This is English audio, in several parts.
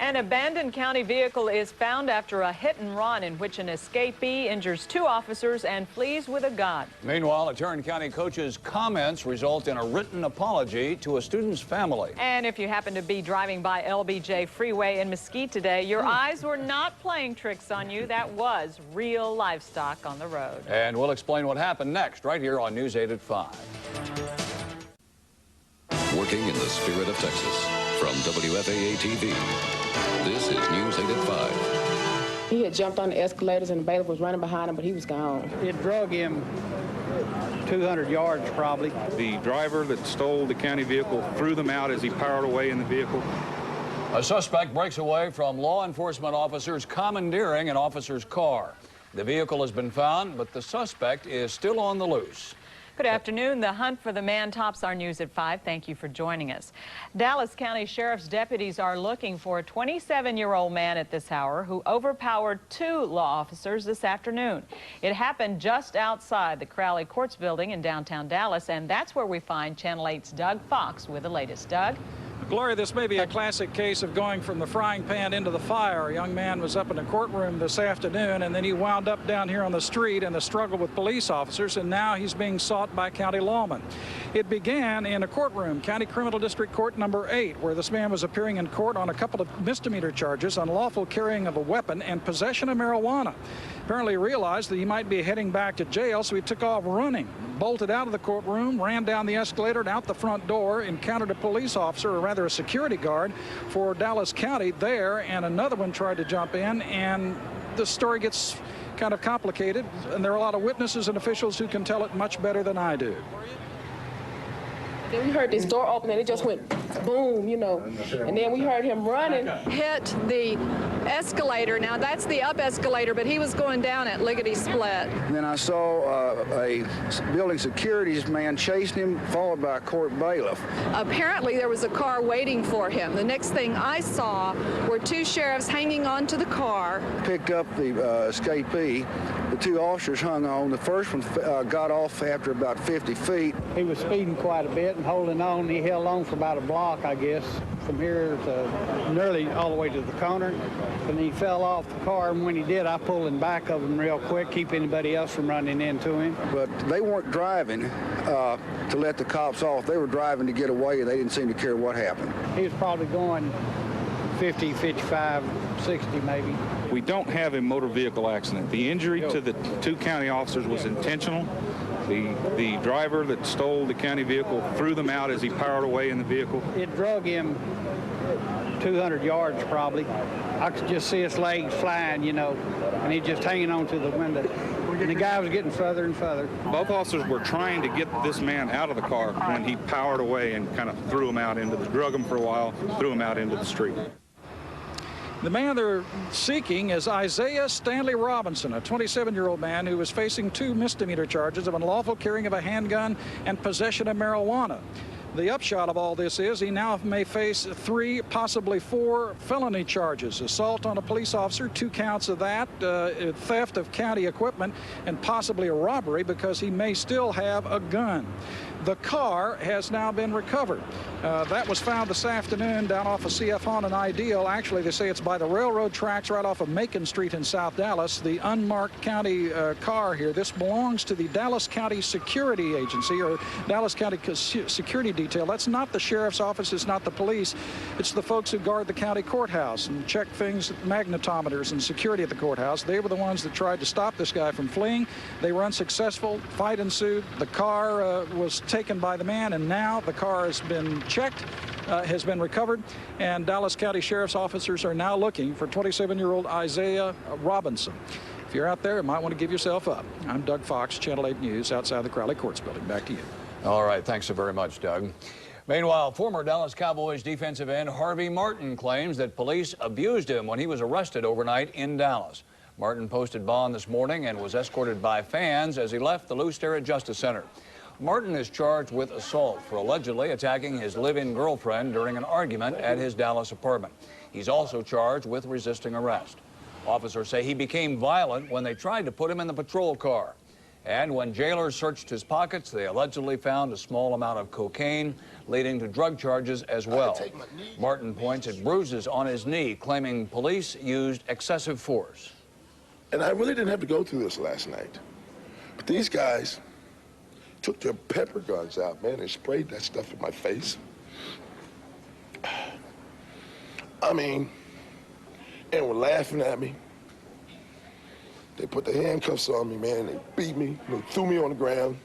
An abandoned county vehicle is found after a hit and run in which an escapee injures 2 officers and flees with a gun. Meanwhile, a Tarrant County coach's comments result in a written apology to a student's family. And if you happen to be driving by LBJ Freeway in Mesquite today, your eyes were not playing tricks on you. That was real livestock on the road. And we'll explain what happened next right here on News 8 at 5. Working in the spirit of Texas, from WFAA TV, this is News 8 at 5. He had jumped on the escalators and the bailiff was running behind him, but he was gone. It drug him 200 yards probably. The driver that stole the county vehicle threw them out as he powered away in the vehicle. A suspect breaks away from law enforcement officers commandeering an officer's car. The vehicle has been found, but the suspect is still on the loose. Good afternoon. The hunt for the man tops our news at 5. Thank you for joining us. Dallas County Sheriff's deputies are looking for a 27-year-old man at this hour who overpowered 2 law officers this afternoon. It happened just outside the Crowley Courts building in downtown Dallas, and that's where we find Channel 8's Doug Fox with the latest. Doug? Gloria, this may be a classic case of going from the frying pan into the fire. A young man was up in the courtroom this afternoon, and then he wound up down here on the street in a struggle with police officers, and now he's being sought by county lawmen. It began in a courtroom, County Criminal District Court number 8, where this man was appearing in court on a couple of misdemeanor charges, unlawful carrying of a weapon and possession of marijuana. Apparently realized that he might be heading back to jail, so he took off running, bolted out of the courtroom, ran down the escalator and out the front door, encountered a police officer, or rather a security guard for Dallas County there, and another one tried to jump in, and the story gets kind of complicated, and there are a lot of witnesses and officials who can tell it much better than I do. Then we heard this door open and it just went boom, you know, and then we heard him running. Hit the escalator. Now that's the up escalator, but he was going down at lickety split. And then I saw a building securities man chasing him, followed by a court bailiff. Apparently there was a car waiting for him. The next thing I saw were 2 sheriffs hanging on to the car. Picked up the escapee. The 2 officers hung on. The first one got off after about 50 feet. He was speeding quite a bit and holding on. He held on for about a block, I guess, from here to nearly all the way to the corner. And he fell off the car, and when he did, I pulled him back of him real quick, keep anybody else from running into him. But they weren't driving to let the cops off. They were driving to get away, and they didn't seem to care what happened. He was probably going 50, 55, 60 maybe. We don't have a motor vehicle accident. The injury to the 2 county officers was intentional. The driver that stole the county vehicle threw them out as he powered away in the vehicle. It drug him 200 yards probably. I could just see his legs flying, you know, and he just hanging on to the window. And the guy was getting further and further. Both officers were trying to get this man out of the car when he powered away and kind of threw him out drug him for a while, threw him out into the street. The man they're seeking is Isaiah Stanley Robinson, a 27-year-old man who was facing 2 misdemeanor charges of unlawful carrying of a handgun and possession of marijuana. The upshot of all this is he now may face 3, possibly 4 felony charges: assault on a police officer, 2 counts of that, theft of county equipment, and possibly a robbery because he may still have a gun. The car has now been recovered. That was found this afternoon down off of CF Hahn and Ideal. Actually, they say it's by the railroad tracks right off of Macon Street in South Dallas. The unmarked county car here. This belongs to the Dallas County Security Agency, or Dallas County Security Detail. That's not the sheriff's office. It's not the police. It's the folks who guard the county courthouse and check things, magnetometers and security at the courthouse. They were the ones that tried to stop this guy from fleeing. They were unsuccessful. Fight ensued. The car was taken by the man, and now the car has been checked, has been recovered, and Dallas County Sheriff's officers are now looking for 27-year-old Isaiah Robinson. If you're out there, you might want to give yourself up. I'm Doug Fox, Channel 8 News, outside the Crowley Courts building. Back to you. All right, thanks so very much, Doug. Meanwhile, former Dallas Cowboys defensive end Harvey Martin claims that police abused him when he was arrested overnight in Dallas. Martin posted bond this morning and was escorted by fans as he left the Lou Sterrett Justice Center. Martin is charged with assault for allegedly attacking his live-in girlfriend during an argument at his Dallas apartment. He's also charged with resisting arrest. Officers say he became violent when they tried to put him in the patrol car. And when jailers searched his pockets, they allegedly found a small amount of cocaine, leading to drug charges as well. Martin points at bruises on his knee, claiming police used excessive force. And I really didn't have to go through this last night. But these guys took their pepper guns out, man, and sprayed that stuff in my face. I mean, and were laughing at me. They put the handcuffs on me, man. They beat me. They threw me on the ground.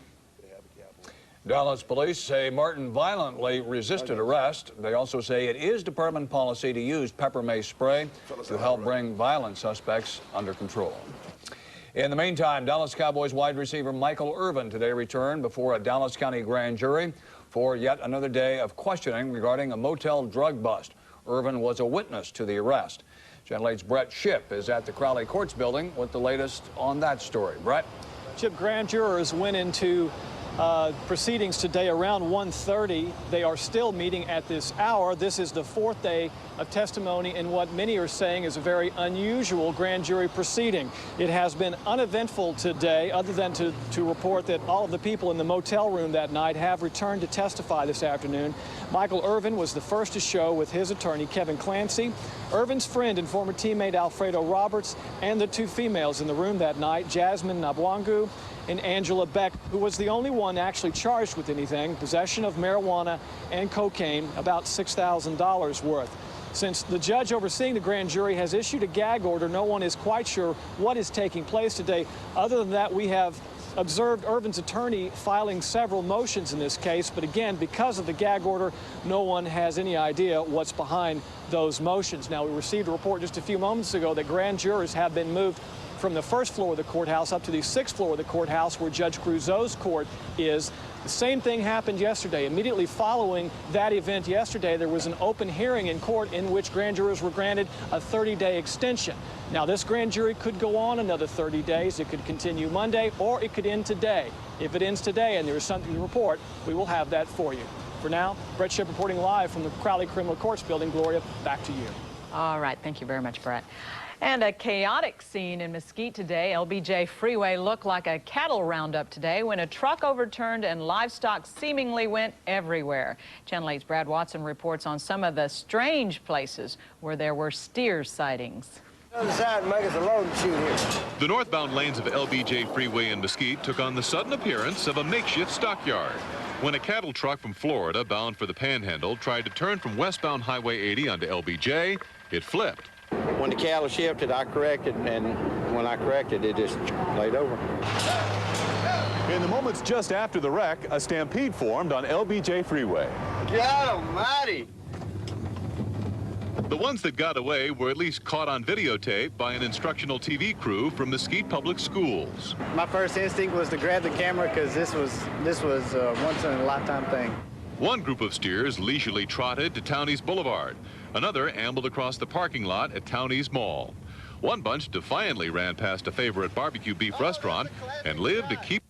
Dallas police say Martin violently resisted arrest. They also say it is department policy to use pepper mace spray to help bring violent suspects under control. In the meantime, Dallas Cowboys wide receiver Michael Irvin today returned before a Dallas County grand jury for yet another day of questioning regarding a motel drug bust. Irvin was a witness to the arrest. Channel 8's Brett Shipp is at the Crowley Courts building with the latest on that story. Brett? Chip, grand jurors went into proceedings today around 1:30. They are still meeting at this hour. This is the fourth day of testimony in what many are saying is a very unusual grand jury proceeding. It has been uneventful today, other than to report that all of the people in the motel room that night have returned to testify this afternoon. Michael Irvin was the first to show with his attorney, Kevin Clancy, Irvin's friend and former teammate Alfredo Roberts, and the two females in the room that night, Jasmine Nabwangu and Angela Beck, who was the only one actually charged with anything, possession of marijuana and cocaine, about $6,000 worth. Since the judge overseeing the grand jury has issued a gag order, no one is quite sure what is taking place today. Other than that, we have observed Irvin's attorney filing several motions in this case, but again, because of the gag order, no one has any idea what's behind those motions. Now, we received a report just a few moments ago that grand jurors have been moved from the first floor of the courthouse up to the sixth floor of the courthouse where Judge Crusoe's court is. The same thing happened yesterday. Immediately following that event yesterday, there was an open hearing in court in which grand jurors were granted a 30-day extension. Now, this grand jury could go on another 30 days. It could continue Monday, or it could end today. If it ends today and there is something to report, we will have that for you. For now, Brett Shipp reporting live from the Crowley Criminal Courts building. Gloria, back to you. All right. Thank you very much, Brett. And a chaotic scene in Mesquite today. LBJ Freeway looked like a cattle roundup today when a truck overturned and livestock seemingly went everywhere. Channel 8's Brad Watson reports on some of the strange places where there were steer sightings. The northbound lanes of LBJ Freeway in Mesquite took on the sudden appearance of a makeshift stockyard when a cattle truck from Florida bound for the Panhandle tried to turn from westbound Highway 80 onto LBJ. It flipped. When the cattle shifted, I corrected, and when I corrected, it just laid over. In the moments just after the wreck, a stampede formed on LBJ Freeway. God almighty! The ones that got away were at least caught on videotape by an instructional TV crew from Mesquite Public Schools. My first instinct was to grab the camera because this was a once-in-a-lifetime thing. One group of steers leisurely trotted to Townies Boulevard. Another ambled across the parking lot at Townies Mall. One bunch defiantly ran past a favorite barbecue beef restaurant and lived to keep